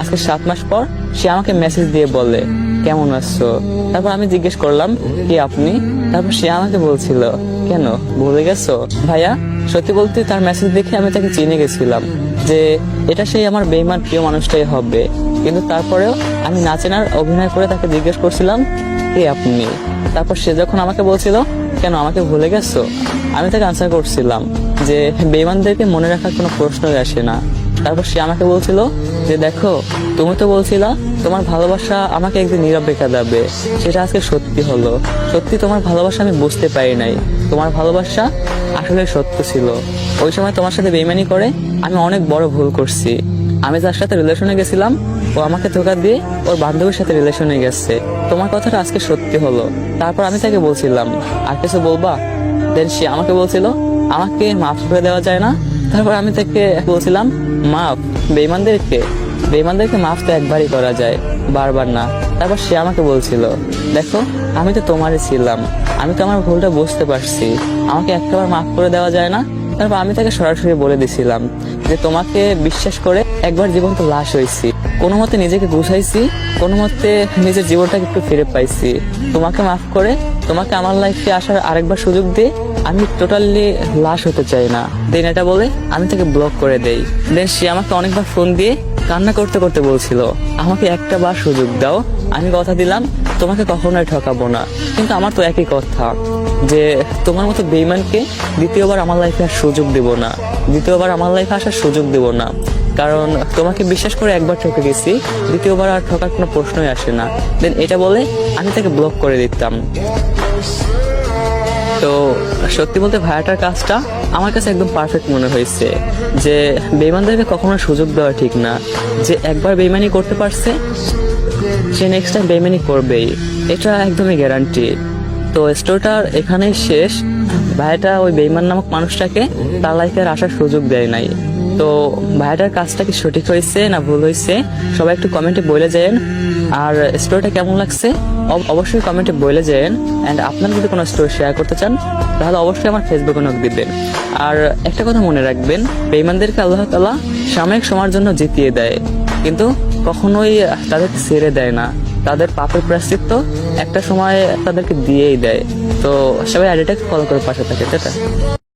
আজকে 7 মাস পর সে আমাকে মেসেজ দিয়ে বলে কেমন আছো। তারপর আমি জিজ্ঞেস করলাম কে আপনি। তারপর সে আমাকে বলছিল কেন ভুলে গেছো। ভাইয়া সত্যি বলতে তার মেসেজ দেখে আমি তাকে চিনে গেছিলাম যে এটা সেই আমার বেঈমান প্রিয় মানুষটাই হবে। কিন্তু তারপরেও আমি না চেনার অভিনয় করে তাকে জিজ্ঞেস করছিলাম কে আপনি। তারপর সে যখন আমাকে বলছিল কেন আমাকে ভুলে গেছো, আমি তাকে আনসার করছিলাম যে বেঈমানদেরকে মনে রাখার কোনো প্রশ্নই আসে না। তারপর সে আমাকে বলছিল যে দেখো তুমি তো বলছিলা তোমার ভালোবাসা আমাকে একদিন নীরব রেখে দেবে, সেটা আজকে সত্যি হলো। সত্যি তোমার ভালোবাসা আমি বুঝতে পারি নাই, তোমার ভালোবাসা আসলে সত্য ছিল। ওই সময় তোমার সাথে বেইমানি করে আমি অনেক বড় ভুল করছি। আমি যার সাথে রিলেশনে গেছিলাম ও আমাকে ধোকা দিয়ে ওর বান্ধবীর সাথে রিলেশনে গেছে। তোমার কথাটা আজকে সত্যি হলো। তারপর আমি তাকে বলছিলাম আর কিছু বলবা। দেন সে আমাকে বলছিল আমাকে মাফ করে দেওয়া যায় না। তারপর আমি তাকে বলছিলাম মাফ বেঈমানদেরকে মাফ তো একবারই করা যায়, বারবার না। তারপর সে আমাকে বলছিল দেখো আমি তো তোমারই ছিলাম, আমি তো আমার ভুলটা বুঝতে পারছি, আমাকে একটাবার মাফ করে দেওয়া যায় না। তারপর আমি তাকে সরাসরি বলে দিছিলাম যে তোমাকে বিশ্বাস করে একবার জীবন তো লাশ হয়েছি, কোনো মতে নিজেকে বুঝাইছি, কোনো মতে নিজের জীবনটাকে একটু ফিরে পাইছি। তোমাকে মাফ করে তোমাকে আমার লাইফে আসার আরেকবার সুযোগ দিয়ে আমি টোটালি লাশ হতে চাই না। দেন এটা বলে আমি তাকে ব্লক করে দেই। দেন সে আমাকে অনেকবার ফোন দিয়ে কান্না করতে করতে বলছিল আমাকে একটা বার সুযোগ দাও, আমি কথা দিলাম তোমাকে কখনোই ঠকাবো না। কিন্তু আমার তো একই কথা যে তোমার মতো বেঈমানকে দ্বিতীয়বার আমার লাইফে আর সুযোগ দিব না, দ্বিতীয়বার আমার লাইফে আসার সুযোগ দিব না। কারণ তোমাকে বিশ্বাস করে একবার ঠকে গেছি, দ্বিতীয়বার আর ঠকার কোনো প্রশ্নই আসে না। দেন এটা বলে আমি তাকে ব্লক করে দিতাম। তো সত্যি বলতে ভাইয়াটার কাজটা আমার কাছে একদম পারফেক্ট মনে হয়েছে যে বেঈমানদেরকে কখনো সুযোগ দেওয়া ঠিক না। যে একবার বেঈমানি করতে পারছে সে নেক্সট টাইম বেঈমানি করবেই, এটা একদমই গ্যারান্টি। তো স্টোরিটার এখানেই শেষ। ভাইয়াটা ওই বেঈমান নামক মানুষটাকে তার লাইফে আর আসার সুযোগ দেয় নাই। তো ভাইয়াটার কাজটা কি সঠিক হয়েছে না ভুল হয়েছে সবাই একটু কমেন্টে বলে যান। আর স্টোরিটা কেমন লাগছে অবশ্যই কমেন্টে বলে যান। অ্যান্ড আপনারা যদি কোনো স্টোরি শেয়ার করতে চান তাহলে অবশ্যই আমার ফেসবুকে নক দিবেন। আর একটা কথা মনে রাখবেন, বেঈমানদেরকে আল্লাহ তাআলা সাময়িক সময়ের জন্য জিতিয়ে দেয়, কিন্তু কখনোই তাদেরকে ছেড়ে দেয় না। তাদের পাপের প্রায়শ্চিত্ত একটা সময় তাদেরকে দিয়েই দেয়। তো সবাই আইডিটাকে ফলো করে পাশে থাকে।